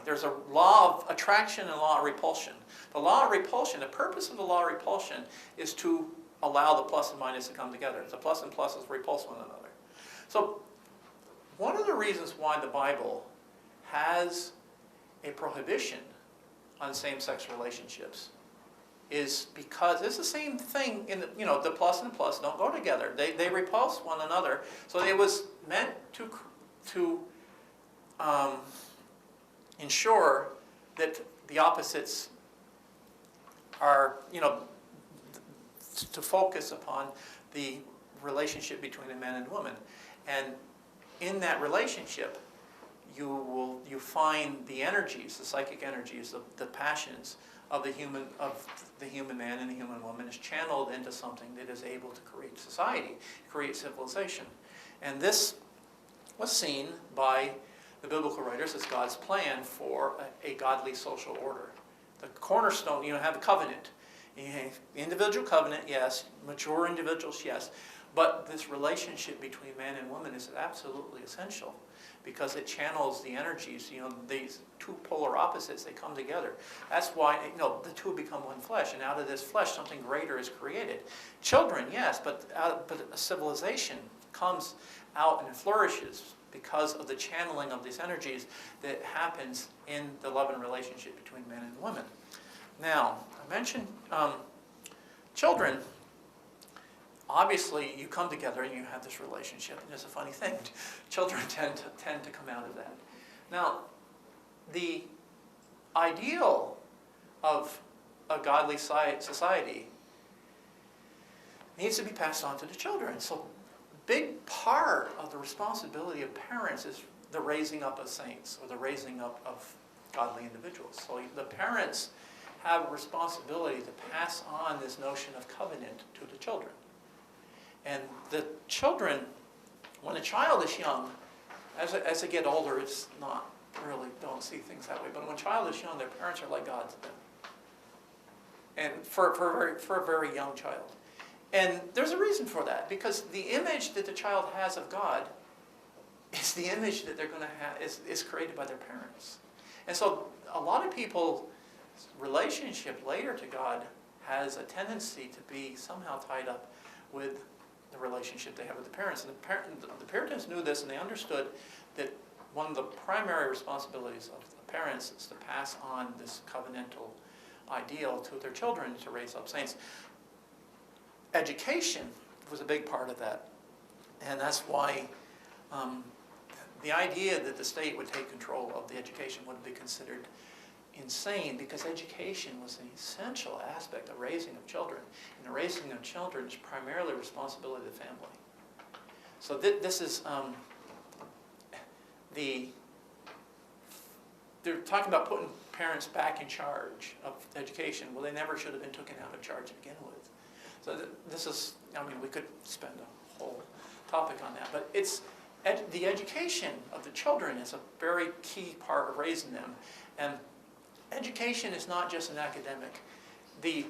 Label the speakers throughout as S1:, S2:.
S1: There's a law of attraction and a law of repulsion. The law of repulsion, the purpose of the law of repulsion is to allow the plus and minus to come together. The plus and pluses repulse one another. So one of the reasons why the Bible has a prohibition on same-sex relationships is because it's the same thing in the, the plus and plus don't go together. They repulse one another. So it was meant to ensure that the opposites are, to focus upon the relationship between a man and woman. And in that relationship, you find the energies, the psychic energies, the passions of the human man and the human woman is channeled into something that is able to create society, create civilization. And this was seen by the biblical writers as God's plan for a godly social order. The cornerstone, have a covenant. Individual covenant, yes. Mature individuals, yes. But this relationship between man and woman is absolutely essential because it channels the energies. These two polar opposites, they come together. That's why, the two become one flesh. And out of this flesh, something greater is created. Children, yes, but a civilization comes out and flourishes because of the channeling of these energies that happens in the love and relationship between men and women. Now, I mentioned children. Obviously, you come together and you have this relationship, and it's a funny thing. Children tend to come out of that. Now, the ideal of a godly society needs to be passed on to the children. So, big part of the responsibility of parents is the raising up of saints, or the raising up of godly individuals. So the parents have a responsibility to pass on this notion of covenant to the children. And the children, when a child is young, as they get older, it's not really, don't see things that way. But when a child is young, their parents are like God to them. And for a very young child. And there's a reason for that, because the image that the child has of God is the image that they're going to have, is created by their parents. And so a lot of people's relationship later to God has a tendency to be somehow tied up with the relationship they have with the parents. And the Puritans knew this, and they understood that one of the primary responsibilities of the parents is to pass on this covenantal ideal to their children to raise up saints. Education was a big part of that. And that's why the idea that the state would take control of the education would be considered insane, because education was an essential aspect of raising of children. And the raising of children is primarily the responsibility of the family. So this is they're talking about putting parents back in charge of education. Well, they never should have been taken out of charge to begin with. So this is, we could spend a whole topic on that, but it's the education of the children is a very key part of raising them. And education is not just an academic. The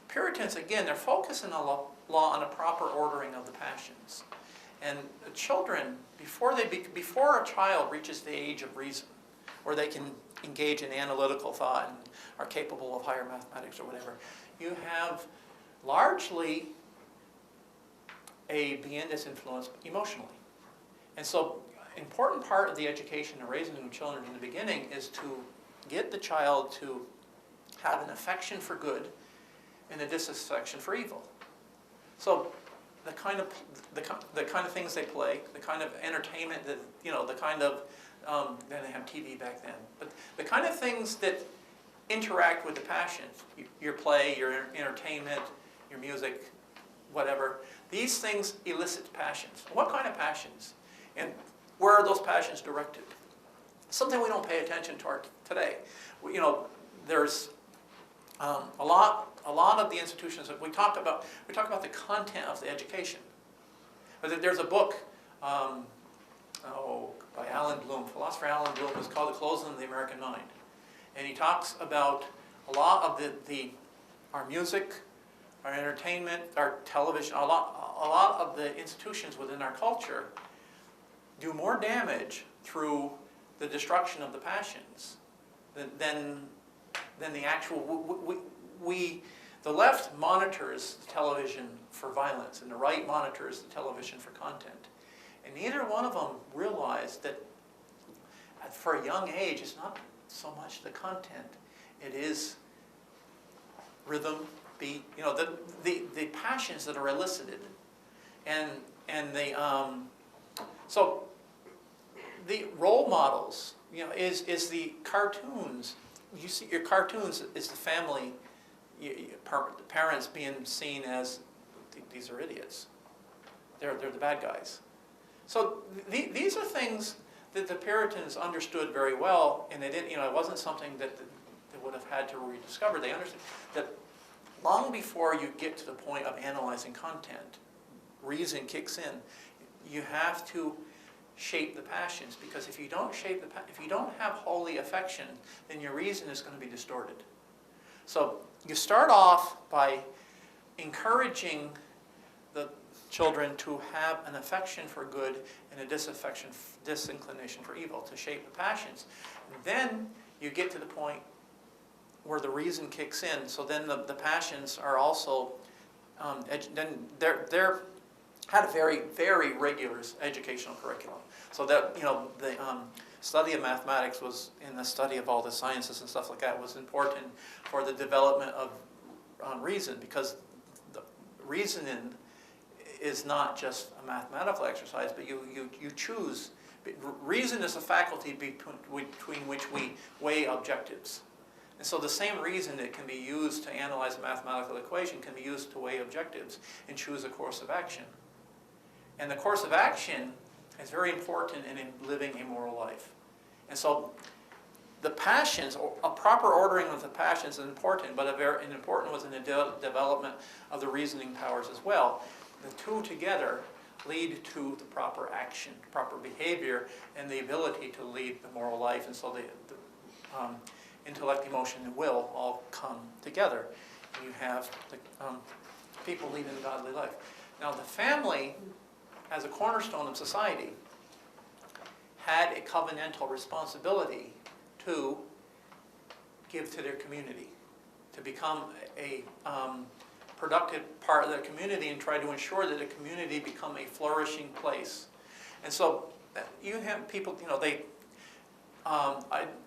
S1: Puritans, again, they're focusing a law on a proper ordering of the passions. And the children, before a child reaches the age of reason, where they can engage in analytical thought and are capable of higher mathematics or whatever, you have largely a being that's influenced emotionally. And so an important part of the education and raising of children in the beginning is to get the child to have an affection for good and a disaffection for evil. So the kind of things they play, the kind of entertainment that, the kind of, then they have TV back then, but the kind of things that interact with the passion, your play, your entertainment, your music, whatever, these things elicit passions. What kind of passions? And where are those passions directed? Something we don't pay attention to today. There's a lot of the institutions that we talk about the content of the education. But there's a book by Alan Bloom, philosopher Alan Bloom. It's called The Closing of the American Mind. And he talks about a lot of our music, our entertainment, our television, a lot of the institutions within our culture do more damage through the destruction of the passions than the actual. The left monitors television for violence, and the right monitors the television for content. And neither one of them realized that for a young age, it's not so much the content. It is rhythm, beat, the passions that are elicited. And so the role models, is the cartoons. You see your cartoons is the family, the parents being seen as, these are idiots. They're the bad guys. So these are things that the Puritans understood very well, and they didn't. It wasn't something that they would have had to rediscover. They understood that long before you get to the point of analyzing content, reason kicks in. You have to shape the passions, because if you don't if you don't have holy affection, then your reason is going to be distorted. So you start off by encouraging the children to have an affection for good and a disinclination for evil, to shape the passions. And then you get to the point where the reason kicks in. So then the passions are also, then they're had a very, very regular educational curriculum. So that, the study of mathematics was, in the study of all the sciences and stuff like that, was important for the development of reason, because the reasoning is not just a mathematical exercise, but you choose. Reason is a faculty between which we weigh objectives. And so the same reason that can be used to analyze a mathematical equation can be used to weigh objectives and choose a course of action. And the course of action is very important in living a moral life. And so the passions, a proper ordering of the passions is important, but an important was in the development of the reasoning powers as well. The two together lead to the proper action, proper behavior, and the ability to lead the moral life. And so the intellect, emotion, and will all come together. And you have the people leading a godly life. Now the family, as a cornerstone of society, had a covenantal responsibility to give to their community, to become a productive part of their community and try to ensure that the community become a flourishing place. And so you have people,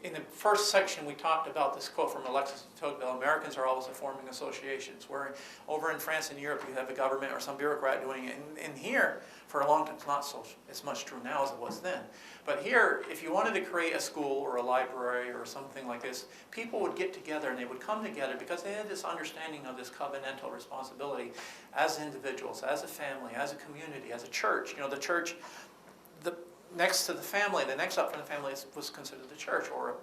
S1: in the first section we talked about this quote from Alexis de Tocqueville: Americans are always forming associations, where over in France and Europe you have a government or some bureaucrat doing it. And here, for a long time, it's not so as much true now as it was then. But here, if you wanted to create a school or a library or something like this, people would get together and they would come together because they had this understanding of this covenantal responsibility as individuals, as a family, as a community, as a church. The church, next to the family, the next up from the family was considered the church, or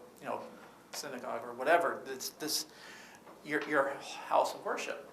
S1: synagogue or whatever. It's your house of worship.